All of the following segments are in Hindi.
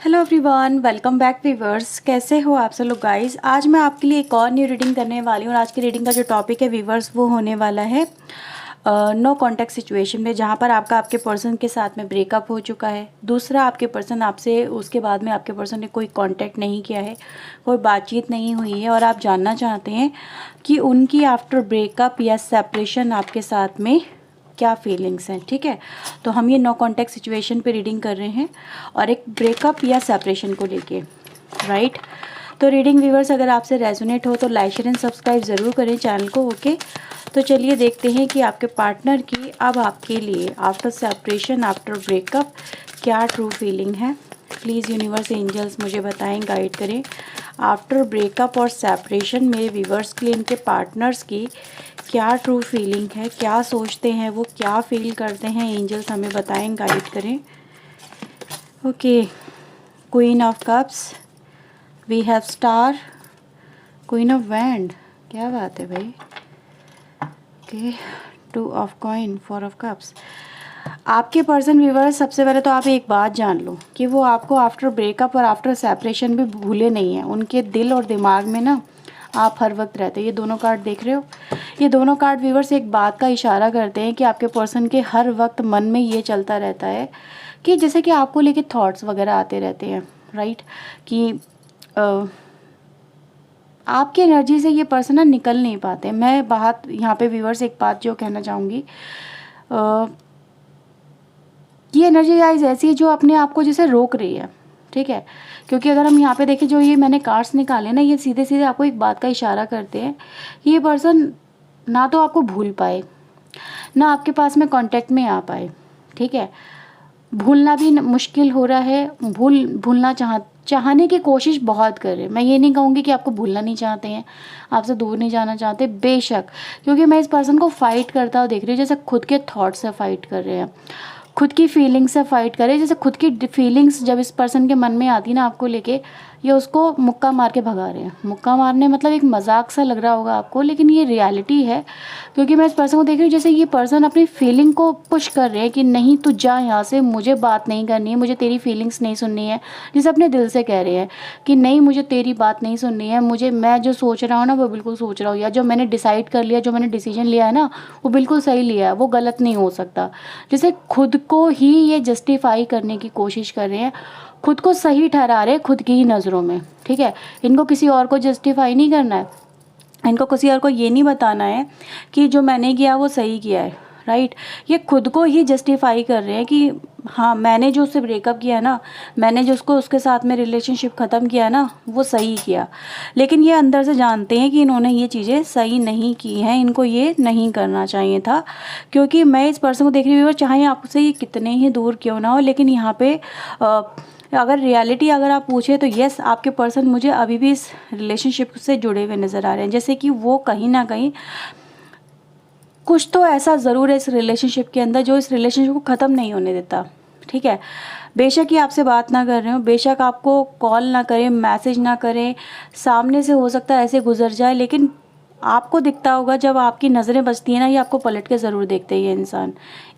Hello everyone, welcome back viewers. कैसे हो आप सब लोग गाइस। आज मैं आपके लिए एक और न्यू रीडिंग करने वाली हूँ और आज की रीडिंग का जो टॉपिक है वीवर्स वो होने वाला है नो कॉन्टैक्ट सिचुएशन में, जहाँ पर आपके पर्सन के साथ में ब्रेकअप हो चुका है। दूसरा, आपके पर्सन आपसे उसके बाद में आपके पर्सन ने कोई कांटेक्ट नहीं किया है, कोई बातचीत नहीं हुई है और आप जानना चाहते हैं कि उनकी आफ्टर ब्रेकअप या सेपरेशन आपके साथ में क्या फीलिंग्स हैं। ठीक है, तो हम ये नो कॉन्टैक्ट सिचुएशन पे रीडिंग कर रहे हैं और एक ब्रेकअप या सेपरेशन को लेके, राइट। तो रीडिंग व्यूअर्स अगर आपसे रेजोनेट हो तो लाइक शेयर एंड सब्सक्राइब ज़रूर करें चैनल को। ओके, तो चलिए देखते हैं कि आपके पार्टनर की अब आपके लिए आफ्टर सेपरेशन, आफ्टर ब्रेकअप क्या ट्रू फीलिंग है। प्लीज़ यूनिवर्स एंजल्स मुझे बताएं, गाइड करें। आफ्टर ब्रेकअप और सेपरेशन मेरे व्यूअर्स के लिए इनके पार्टनर्स की क्या ट्रू फीलिंग है, क्या सोचते हैं वो, क्या फील करते हैं। एंजल्स हमें बताएं, गाइड करें। Okay, queen of cups, we have star, queen of wand, क्या बात है भाई। Okay, two of coin, four of cups. आपके पर्सन व्यूअर्स, सबसे पहले तो आप एक बात जान लो कि वो आपको आफ्टर ब्रेकअप और आफ्टर सेपरेशन भी भूले नहीं हैं। उनके दिल और दिमाग में ना आप हर वक्त रहते हैं। ये दोनों कार्ड देख रहे हो, ये दोनों कार्ड व्यूअर्स एक बात का इशारा करते हैं कि आपके पर्सन के हर वक्त मन में ये चलता रहता है कि जैसे कि आपको लेके थॉट्स वगैरह आते रहते हैं, राइट। कि आपकी एनर्जी से ये पर्सन ना निकल नहीं पाते। मैं बात यहाँ पे व्यूअर्स एक बात जो कहना चाहूँगी, ये एनर्जी गाइस ऐसी है जो अपने आप को जैसे रोक रही है। ठीक है, क्योंकि अगर हम यहाँ पे देखें, जो ये मैंने कार्ड्स निकाले ना, ये सीधे सीधे आपको एक बात का इशारा करते हैं कि ये पर्सन ना तो आपको भूल पाए, ना आपके पास में कांटेक्ट में आ पाए। ठीक है, भूलना भी मुश्किल हो रहा है, भूलना चाहने की कोशिश बहुत कर रहे हैं। मैं ये नहीं कहूँगी कि आपको भूलना नहीं चाहते हैं, आपसे दूर नहीं जाना चाहते, बेशक, क्योंकि मैं इस पर्सन को फाइट करता हुआ देख रही हूँ, जैसे खुद के थॉट से फाइट कर रहे हैं, खुद की फीलिंग्स से फाइट करे। जैसे खुद की फीलिंग्स जब इस पर्सन के मन में आती ना आपको लेके, ये उसको मुक्का मार के भगा रहे हैं। मुक्का मारने मतलब एक मजाक सा लग रहा होगा आपको, लेकिन ये रियलिटी है। क्योंकि मैं इस पर्सन को देख रही हूँ, जैसे ये पर्सन अपनी फीलिंग को पुश कर रहे हैं कि नहीं तू जा यहाँ से, मुझे बात नहीं करनी है, मुझे तेरी फीलिंग्स नहीं सुननी है। जैसे अपने दिल से कह रहे हैं कि नहीं, मुझे तेरी बात नहीं सुननी है, मुझे मैं जो सोच रहा हूँ ना वो बिल्कुल सोच रहा हूँ, या जो मैंने डिसाइड कर लिया, जो मैंने डिसीजन लिया है ना वो बिल्कुल सही लिया है, वो गलत नहीं हो सकता। जैसे खुद को ही ये जस्टिफाई करने की कोशिश कर रहे हैं, खुद को सही ठहरा रहे हैं खुद की ही नज़रों में। ठीक है, इनको किसी और को जस्टिफाई नहीं करना है, इनको किसी और को ये नहीं बताना है कि जो मैंने किया वो सही किया है, राइट। ये खुद को ही जस्टिफाई कर रहे हैं कि हाँ, मैंने जो उससे ब्रेकअप किया है ना, मैंने जो उसके साथ में रिलेशनशिप ख़त्म किया है ना, वो सही किया। लेकिन ये अंदर से जानते हैं कि इन्होंने ये चीज़ें सही नहीं की हैं, इनको ये नहीं करना चाहिए था। क्योंकि मैं इस पर्सन को देख रही हूँ, चाहे आपसे ये कितने ही दूर क्यों ना हो, लेकिन यहाँ पे अगर रियलिटी अगर आप पूछे तो यस, आपके पर्सन मुझे अभी भी इस रिलेशनशिप से जुड़े हुए नज़र आ रहे हैं। जैसे कि वो कहीं ना कहीं कुछ तो ऐसा ज़रूर है इस रिलेशनशिप के अंदर जो इस रिलेशनशिप को ख़त्म नहीं होने देता। ठीक है, बेशक ही आपसे बात ना कर रहे हो, बेशक आपको कॉल ना करें, मैसेज ना करें, सामने से हो सकता है ऐसे गुजर जाए, लेकिन आपको दिखता होगा जब आपकी नज़रें बचती हैं ना, ये आपको पलट के ज़रूर देखते हैं ये इंसान।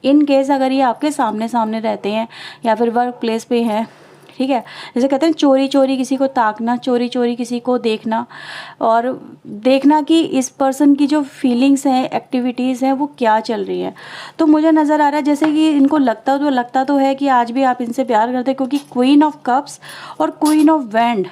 इन केस अगर ये आपके सामने सामने रहते हैं या फिर वर्क प्लेस पे हैं, ठीक है, जैसे कहते हैं चोरी चोरी किसी को ताकना, चोरी चोरी किसी को देखना, और देखना कि इस पर्सन की जो फीलिंग्स हैं, एक्टिविटीज़ हैं, वो क्या चल रही हैं। तो मुझे नज़र आ रहा है जैसे कि इनको लगता तो है कि आज भी आप इनसे प्यार करते हैं, क्योंकि क्वीन ऑफ कप्स और क्वीन ऑफ वैंड,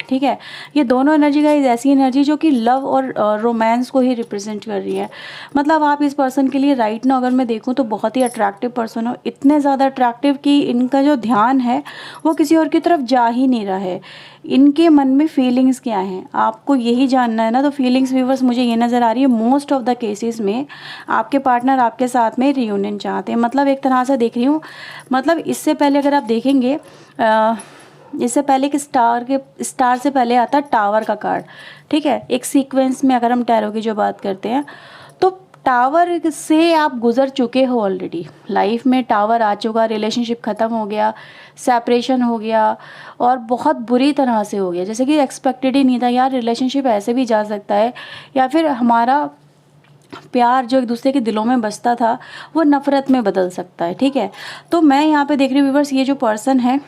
ठीक है, ये दोनों एनर्जी का ऐसी एनर्जी जो कि लव और रोमांस को ही रिप्रेजेंट कर रही है। मतलब आप इस पर्सन के लिए राइट ना, अगर मैं देखूं तो बहुत ही अट्रैक्टिव पर्सन हो, इतने ज़्यादा अट्रैक्टिव कि इनका जो ध्यान है वो किसी और की तरफ जा ही नहीं रहा है। इनके मन में फीलिंग्स क्या हैं, आपको यही जानना है ना। तो फीलिंग्स व्यूअर्स मुझे ये नज़र आ रही है, मोस्ट ऑफ द केसेस में आपके पार्टनर आपके साथ में रियूनियन चाहते हैं। मतलब एक तरह से देख रही हूँ, मतलब इससे पहले अगर आप देखेंगे, इससे पहले कि स्टार से पहले आता है टावर का कार्ड। ठीक है, एक सीक्वेंस में अगर हम टैरो की जो बात करते हैं तो टावर से आप गुजर चुके हो ऑलरेडी, लाइफ में टावर आ चुका, रिलेशनशिप ख़त्म हो गया, सेपरेशन हो गया और बहुत बुरी तरह से हो गया। जैसे कि एक्सपेक्टेड ही नहीं था यार, रिलेशनशिप ऐसे भी जा सकता है, या फिर हमारा प्यार जो एक दूसरे के दिलों में बसता था वो नफ़रत में बदल सकता है। ठीक है, तो मैं यहाँ पे देख रही हूँ व्यूअर्स, ये जो पर्सन है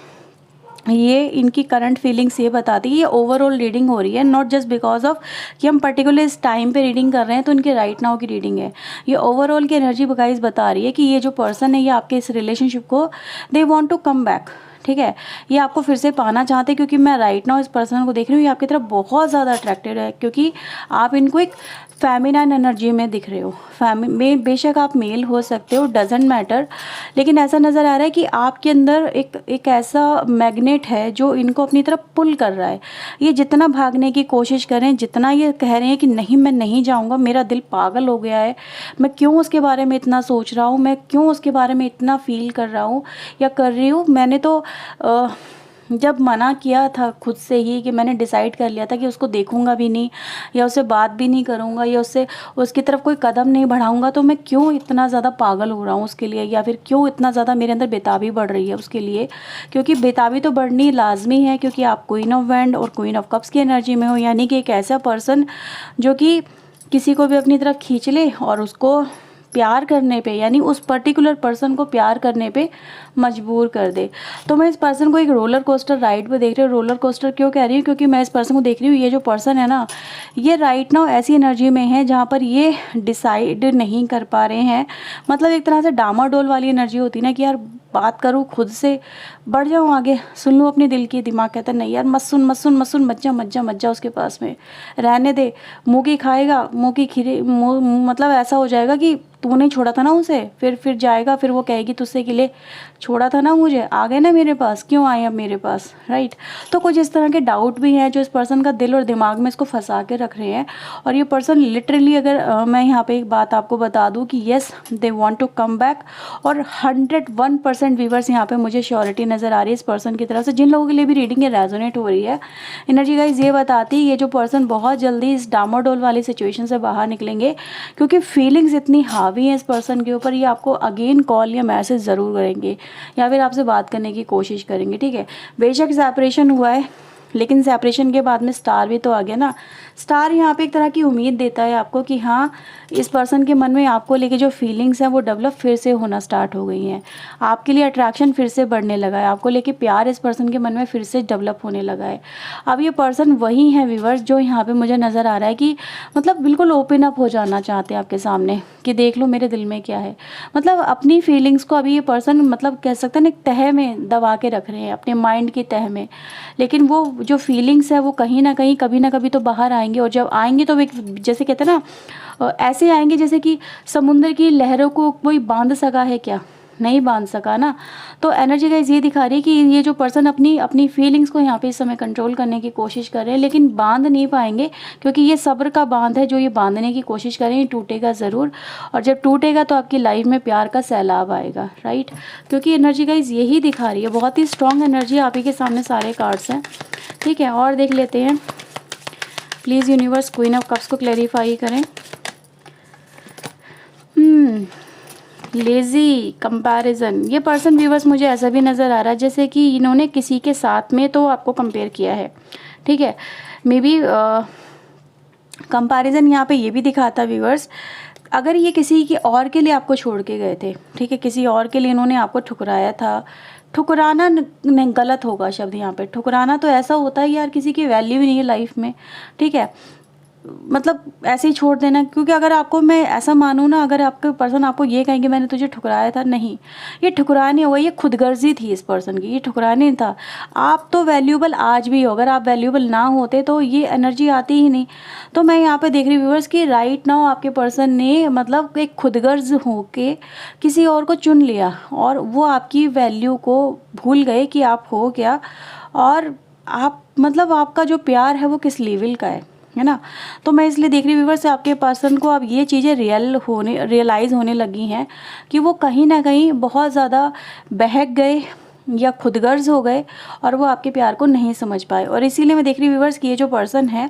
ये इनकी करंट फीलिंग्स ये बताती है, ये ओवरऑल रीडिंग हो रही है, नॉट जस्ट बिकॉज ऑफ कि हम पर्टिकुलर इस टाइम पे रीडिंग कर रहे हैं तो इनके राइट नाउ की रीडिंग है। ये ओवरऑल की एनर्जी गाइस बता रही है कि ये जो पर्सन है ये आपके इस रिलेशनशिप को they want to come back, ठीक है, ये आपको फिर से पाना चाहते हैं, क्योंकि मैं राइट नाउ इस पर्सन को देख रही हूँ, ये आपकी तरफ बहुत ज़्यादा अट्रैक्टेड है, क्योंकि आप इनको एक फेमिनाइन एनर्जी में दिख रहे हो। में बेशक आप मेल हो सकते हो, डजेंट मैटर, लेकिन ऐसा नज़र आ रहा है कि आपके अंदर एक ऐसा मैग्नेट है जो इनको अपनी तरफ पुल कर रहा है। ये जितना भागने की कोशिश करें, जितना ये कह रहे हैं कि नहीं मैं नहीं जाऊंगा, मेरा दिल पागल हो गया है, मैं क्यों उसके बारे में इतना सोच रहा हूँ, मैं क्यों उसके बारे में इतना फील कर रहा हूँ या कर रही हूँ। मैंने तो जब मना किया था खुद से ही कि मैंने डिसाइड कर लिया था कि उसको देखूंगा भी नहीं या उससे बात भी नहीं करूंगा या उसकी तरफ कोई कदम नहीं बढ़ाऊंगा, तो मैं क्यों इतना ज़्यादा पागल हो रहा हूँ उसके लिए, या फिर क्यों इतना ज़्यादा मेरे अंदर बेताबी बढ़ रही है उसके लिए। क्योंकि बेताबी तो बढ़नी लाजमी है, क्योंकि आप क्वीन ऑफ वैंड और क्वीन ऑफ कप्स की एनर्जी में हो, यानी कि एक ऐसा पर्सन जो कि किसी को भी अपनी तरफ खींच ले और उसको प्यार करने पे, यानी उस पर्टिकुलर पर्सन को प्यार करने पे मजबूर कर दे। तो मैं इस पर्सन को एक रोलर कोस्टर राइड पे देख रही हूँ। रोलर कोस्टर क्यों कह रही हूँ, क्योंकि मैं इस पर्सन को देख रही हूँ, ये जो पर्सन है ना, ये राइट नाउ ऐसी एनर्जी में है जहाँ पर ये डिसाइड नहीं कर पा रहे हैं। मतलब एक तरह से डामाडोल वाली एनर्जी होती है ना, कि यार बात करूँ खुद से, बढ़ जाऊँ आगे, सुन लूँ अपने दिल की। दिमाग कहता है नहीं यार मत सुन मत सुन मत सुन, मत जा मत जा मत जा उसके पास में, रहने दे, मुँह की खाएगा, मुँह की खीरे, मतलब ऐसा हो जाएगा कि तू नहीं छोड़ा था ना उसे, फिर जाएगा, फिर वो कहेगी तुझसे के लिए छोड़ा था ना मुझे, आ गए ना मेरे पास, क्यों आए अब मेरे पास, राइट। तो कुछ इस तरह के डाउट भी हैं जो इस पर्सन का दिल और दिमाग में इसको फंसा के रख रहे हैं। और ये पर्सन लिटरली, अगर मैं यहाँ पे एक बात आपको बता दूँ कि yes they want to come back, और 101% व्यूवर्स यहाँ पे मुझे श्योरिटी नज़र आ रही है इस पर्सन की तरफ से। जिन लोगों के लिए भी रीडिंग ये रेजोनेट हो रही है, एनर्जी गाइज ये बताती है ये जो पर्सन बहुत जल्दी इस डामाडोल वाली सिचुएशन से बाहर निकलेंगे, क्योंकि फीलिंग्स इतनी हावी हैं इस पर्सन के ऊपर। ये आपको अगेन कॉल या मैसेज ज़रूर करेंगे या फिर आपसे बात करने की कोशिश करेंगे, ठीक है। बेशक सेपरेशन हुआ है, लेकिन सेपरेशन के बाद में स्टार भी तो आ गया ना। स्टार यहाँ पे एक तरह की उम्मीद देता है आपको कि हाँ, इस पर्सन के मन में आपको लेके जो फीलिंग्स हैं वो डेवलप फिर से होना स्टार्ट हो गई हैं, आपके लिए अट्रैक्शन फिर से बढ़ने लगा है, आपको लेके प्यार इस पर्सन के मन में फिर से डेवलप होने लगा है। अब ये पर्सन वही है व्यूअर्स जो यहाँ पे मुझे नज़र आ रहा है कि मतलब बिल्कुल ओपन अप हो जाना चाहते हैं आपके सामने कि देख लो मेरे दिल में क्या है। मतलब अपनी फीलिंग्स को अभी ये पर्सन मतलब कह सकते हैं ना, एक तह में दबा के रख रहे हैं, अपने माइंड की तह में, लेकिन वो जो फीलिंग्स है वो कहीं ना कहीं कभी ना कभी तो बाहर आएंगे। और जब आएंगे तो एक जैसे कहते हैं ना, ऐसे आएंगे जैसे कि समुद्र की लहरों को कोई बांध सका है क्या, नहीं बांध सका ना। तो एनर्जी गाइस ये दिखा रही है कि ये जो पर्सन अपनी फीलिंग्स को यहाँ पे इस समय कंट्रोल करने की कोशिश कर रहे हैं, लेकिन बांध नहीं पाएंगे, क्योंकि ये सब्र का बांध है जो ये बांधने की कोशिश कर रहे हैं, टूटेगा ज़रूर। और जब टूटेगा तो आपकी लाइफ में प्यार का सैलाब आएगा, राइट। क्योंकि एनर्जी गाइस यही दिखा रही है, बहुत ही स्ट्रॉन्ग एनर्जी। आप ही के सामने सारे कार्ड्स हैं, ठीक है। और देख लेते हैं, please universe queen of cups को क्लैरिफाई करें। लेज़ी कंपैरिजन, ये पर्सन व्यूवर्स मुझे ऐसा भी नज़र आ रहा है जैसे कि इन्होंने किसी के साथ में तो आपको कंपेयर किया है, ठीक है। मे बी कंपैरिजन यहाँ पे ये भी दिखाता है व्यूवर्स, अगर ये किसी के और के लिए आपको छोड़ के गए थे, ठीक है, किसी और के लिए इन्होंने आपको ठुकराया था। ठुकराना नहीं, गलत होगा शब्द यहाँ पे, ठुकराना तो ऐसा होता है यार किसी की वैल्यू ही नहीं है लाइफ में, ठीक है, मतलब ऐसे ही छोड़ देना। क्योंकि अगर आपको मैं ऐसा मानूँ ना, अगर आपके पर्सन आपको ये कहेंगे मैंने तुझे ठुकराया था, नहीं, ये ठुकराया नहीं हुआ, ये खुदगर्जी थी इस पर्सन की, ये ठुकराया नहीं था। आप तो वैल्यूबल आज भी हो, अगर आप वैल्यूबल ना होते तो ये एनर्जी आती ही नहीं। तो मैं यहाँ पे देख रही व्यूअर्स कि राइट नाउ आपके पर्सन ने मतलब एक खुदगर्ज होके किसी और को चुन लिया, और वो आपकी वैल्यू को भूल गए कि आप हो क्या, और आप मतलब आपका जो प्यार है वो किस लेवल का है ना। तो मैं इसलिए देख रही हूँ व्यूअर्स आपके पर्सन को अब ये चीज़ें रियलाइज़ होने लगी हैं कि वो कहीं ना कहीं बहुत ज़्यादा बहक गए या खुदगर्ज हो गए, और वो आपके प्यार को नहीं समझ पाए। और इसीलिए मैं देख रही हूँ व्यूअर्स कि ये जो पर्सन है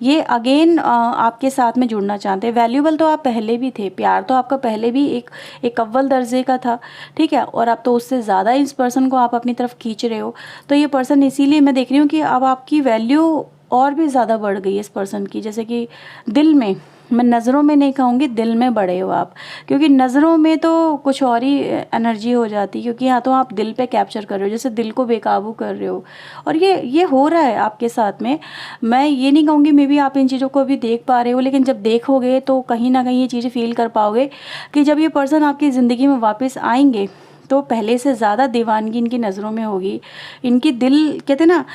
ये अगेन आपके साथ में जुड़ना चाहते हैं। वैल्यूबल तो आप पहले भी थे, प्यार तो आपका पहले भी एक अव्वल दर्जे का था, ठीक है, और अब तो उससे ज़्यादा इस पर्सन को आप अपनी तरफ खींच रहे हो। तो ये पर्सन, इसीलिए मैं देख रही हूँ कि अब आपकी वैल्यू और भी ज़्यादा बढ़ गई है इस पर्सन की, जैसे कि दिल में मैं नज़रों में नहीं कहूँगी, दिल में बड़े हो आप, क्योंकि नज़रों में तो कुछ और ही एनर्जी हो जाती है, क्योंकि यहाँ तो आप दिल पे कैप्चर कर रहे हो, जैसे दिल को बेकाबू कर रहे हो। और ये हो रहा है आपके साथ में। मैं ये नहीं कहूँगी मे बी आप इन चीज़ों को भी देख पा रहे हो, लेकिन जब देखोगे तो कहीं ना कहीं ये चीज़ें फील कर पाओगे कि जब ये पर्सन आपकी ज़िंदगी में वापस आएंगे तो पहले से ज़्यादा दीवानगी इनकी नज़रों में होगी। इनकी दिल, कहते ना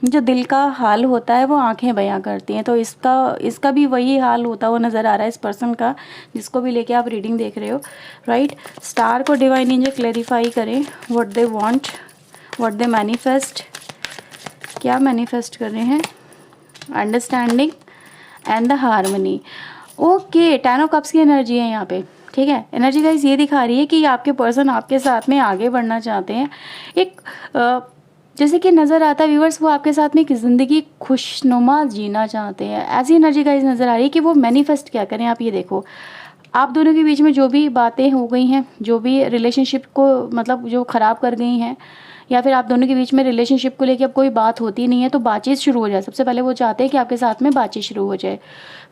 जो दिल का हाल होता है वो आंखें बयां करती हैं, तो इसका भी वही हाल होता हुआ नज़र आ रहा है इस पर्सन का, जिसको भी लेके आप रीडिंग देख रहे हो, राइट। स्टार को डिवाइन एंजल क्लैरिफाई करें, what they want, what they manifest, क्या मैनिफेस्ट कर रहे हैं। Understanding and the harmony. Okay, 10 of cups की एनर्जी है यहाँ पे, ठीक है। एनर्जी गाइस ये दिखा रही है कि आपके पर्सन आपके साथ में आगे बढ़ना चाहते हैं। एक जैसे कि नज़र आता है व्यूअर्स, वो आपके साथ में एक ज़िंदगी खुशनुमा जीना चाहते हैं। ऐसी एनर्जी गाइस नज़र आ रही है कि वो मैनिफेस्ट क्या करें। आप ये देखो, आप दोनों के बीच में जो भी बातें हो गई हैं, जो भी रिलेशनशिप को मतलब जो ख़राब कर गई हैं, या फिर आप दोनों के बीच में रिलेशनशिप को लेकर अब कोई बात होती नहीं है, तो बातचीत शुरू हो जाए। सबसे पहले वो चाहते हैं कि आपके साथ में बातचीत शुरू हो जाए।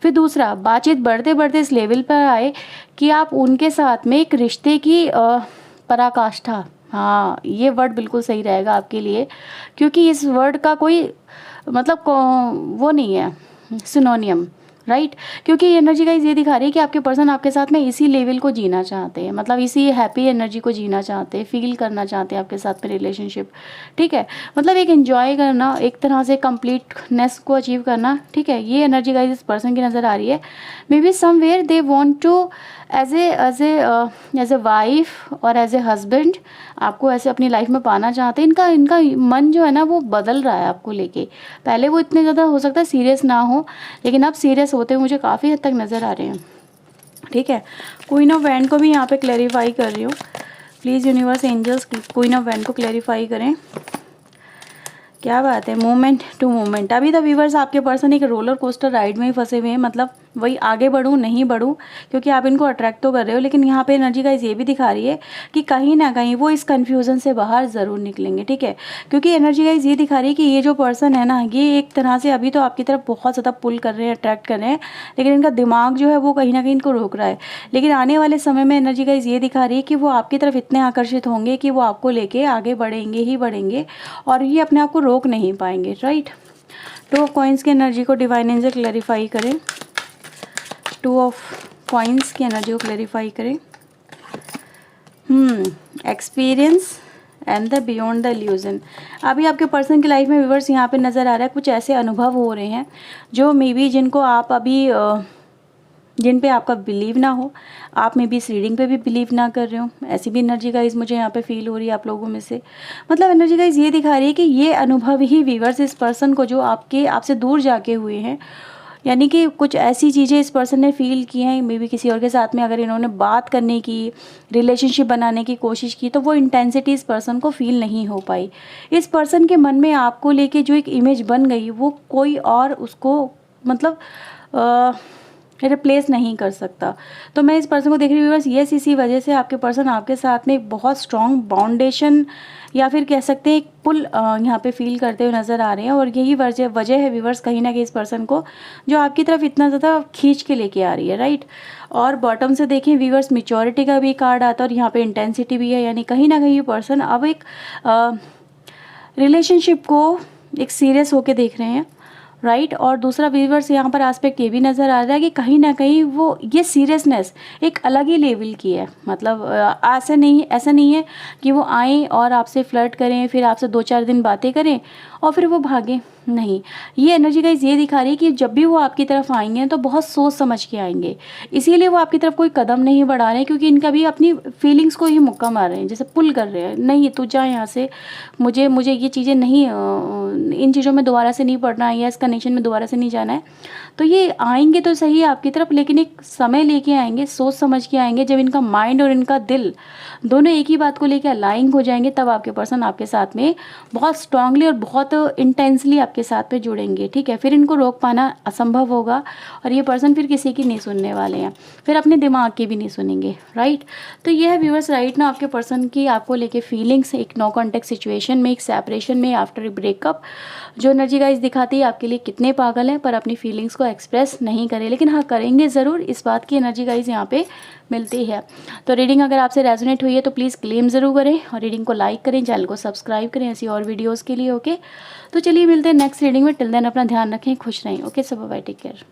फिर दूसरा, बातचीत बढ़ते बढ़ते इस लेवल पर आए कि आप उनके साथ में एक रिश्ते की पराकाष्ठा, हाँ ये वर्ड बिल्कुल सही रहेगा आपके लिए, क्योंकि इस वर्ड का कोई मतलब वो नहीं है सिनोनियम, राइट। क्योंकि एनर्जी गाइस ये दिखा रही है कि आपके पर्सन आपके साथ में इसी लेवल को जीना चाहते हैं, मतलब इसी हैप्पी एनर्जी को जीना चाहते हैं, फील करना चाहते हैं आपके साथ में रिलेशनशिप, ठीक है। मतलब एक एंजॉय करना, एक तरह से कंप्लीटनेस को अचीव करना, ठीक है। ये एनर्जी गाइस इस पर्सन की नज़र आ रही है। Maybe somewhere they want to as a wife और एज ए हस्बैंड आपको ऐसे अपनी लाइफ में पाना चाहते हैं। इनका मन जो है ना वो बदल रहा है आपको लेके। पहले वो इतने ज़्यादा हो सकता है सीरियस ना हो, लेकिन अब सीरियस होते हुए मुझे काफ़ी हद तक नज़र आ रहे हैं, ठीक है। क्वीन ऑफ वैंड को भी यहाँ पे क्लैरिफाई कर रही हूँ। Please universe angels queen of wand को क्लैरिफाई करें। क्या बात है, मोमेंट टू मोमेंट। अभी तो व्यूवर्स आपके पर्सन एक रोलर कोस्टर राइड में ही फंसे हुए हैं, मतलब वही आगे बढ़ूँ नहीं बढ़ूँ, क्योंकि आप इनको अट्रैक्ट तो कर रहे हो, लेकिन यहाँ पे एनर्जी गाइस ये भी दिखा रही है कि कहीं ना कहीं वो इस कन्फ्यूज़न से बाहर ज़रूर निकलेंगे, ठीक है। क्योंकि एनर्जी गाइस ये दिखा रही है कि ये जो पर्सन है ना, ये एक तरह से अभी तो आपकी तरफ बहुत ज़्यादा पुल कर रहे हैं, अट्रैक्ट कर रहे हैं, लेकिन इनका दिमाग जो है वो कहीं ना कहीं इनको रोक रहा है। लेकिन आने वाले समय में एनर्जी गाइस ये दिखा रही है कि वो आपकी तरफ इतने आकर्षित होंगे कि वो आपको लेके आगे बढ़ेंगे ही बढ़ेंगे, और ये अपने आप को रोक नहीं पाएंगे, राइट। 2 ऑफ कॉइंस की एनर्जी को डिवाइन एंजल क्लैरिफाई करें। 2 ऑफ कॉइंस की एनर्जी को क्लैरिफाई करें। Experience and the beyond the illusion. अभी आपके पर्सन की लाइफ में व्यूअर्स यहाँ पे नज़र आ रहा है कुछ ऐसे अनुभव हो रहे हैं जो मे बी जिनको आप अभी जिन पे आपका बिलीव ना हो, आप में भी इस रीडिंग पे भी बिलीव ना कर रहे हो। ऐसी भी एनर्जी गाइज मुझे यहाँ पे फील हो रही है आप लोगों में से। मतलब एनर्जी गाइज ये दिखा रही है कि ये अनुभव ही व्यूअर्स इस पर्सन को जो आपसे दूर जाके हुए हैं, यानी कि कुछ ऐसी चीज़ें इस पर्सन ने फील की हैं, मे बी किसी और के साथ में अगर इन्होंने बात करने की, रिलेशनशिप बनाने की कोशिश की, तो वो इंटेंसिटी इस पर्सन को फील नहीं हो पाई। इस पर्सन के मन में आपको लेके जो एक इमेज बन गई, वो कोई और उसको मतलब रिप्लेस नहीं कर सकता। तो मैं इस पर्सन को देख रही हूँ बस यस, इसी वजह से आपके पर्सन आपके साथ में एक बहुत स्ट्रॉन्ग बाउंडेशन या फिर कह सकते हैं एक पुल यहाँ पे फील करते हुए नज़र आ रहे हैं। और यही वजह है व्यूवर्स कहीं ना कहीं इस पर्सन को जो आपकी तरफ इतना ज़्यादा खींच के लेके आ रही है, राइट। और बॉटम से देखें व्यूवर्स, मैच्योरिटी का भी कार्ड आता है और यहाँ पे इंटेंसिटी भी है, यानी कहीं ना कहीं ये पर्सन अब एक रिलेशनशिप को एक सीरियस होके देख रहे हैं, राइट। और दूसरा व्यूवर्स यहाँ पर एस्पेक्ट ये भी नज़र आ रहा है कि कहीं ना कहीं वो ये सीरियसनेस एक अलग ही लेवल की है। मतलब ऐसा नहीं है कि वो आएँ और आपसे फ्लर्ट करें, फिर आपसे 2-4 दिन बातें करें और फिर वो भागें, नहीं। ये एनर्जी गाइस ये दिखा रही है कि जब भी वो आपकी तरफ आएंगे तो बहुत सोच समझ के आएंगे, इसीलिए वो आपकी तरफ कोई कदम नहीं बढ़ा रहे हैं, क्योंकि इनका भी अपनी फीलिंग्स को ही मुक्का मार रहे हैं, जैसे पुल कर रहे हैं, नहीं तू जा यहाँ से, मुझे ये चीज़ें नहीं, इन चीज़ों में दोबारा से नहीं पड़ना है या इस कनेक्शन में दोबारा से नहीं जाना है। तो ये आएंगे तो सही आपकी तरफ, लेकिन एक समय लेके आएंगे, सोच समझ के आएंगे। जब इनका माइंड और इनका दिल दोनों एक ही बात को लेकर अलाइन हो जाएंगे, तब आपके पर्सन आपके साथ में बहुत स्ट्रांगली और बहुत इंटेंसली आपके साथ में जुड़ेंगे, ठीक है। फिर इनको रोक पाना असंभव होगा और ये पर्सन फिर किसी की नहीं सुनने वाले हैं, फिर अपने दिमाग की भी नहीं सुनेंगे, राइट। तो ये है व्यूअर्स राइट ना आपके पर्सन की आपको लेके फीलिंग्स एक नो कॉन्टेक्ट सिचुएशन में, एक सेपरेशन में, आफ्टर ब्रेकअप, जो एनर्जी गाइस दिखाती है आपके लिए कितने पागल हैं पर अपनी फीलिंग्स को एक्सप्रेस नहीं करें, लेकिन हाँ करेंगे ज़रूर, इस बात की एनर्जी गाइस यहाँ पे मिलती है। तो रीडिंग अगर आपसे रेजोनेट हुई है तो प्लीज़ क्लेम ज़रूर करें और रीडिंग को लाइक करें, चैनल को सब्सक्राइब करें ऐसी और वीडियोज़ के लिए। ओके, तो चलिए मिलते हैं नेक्स्ट रीडिंग में। टिल देन अपना ध्यान रखें, खुश रहें। ओके, सब बाय, टेक केयर।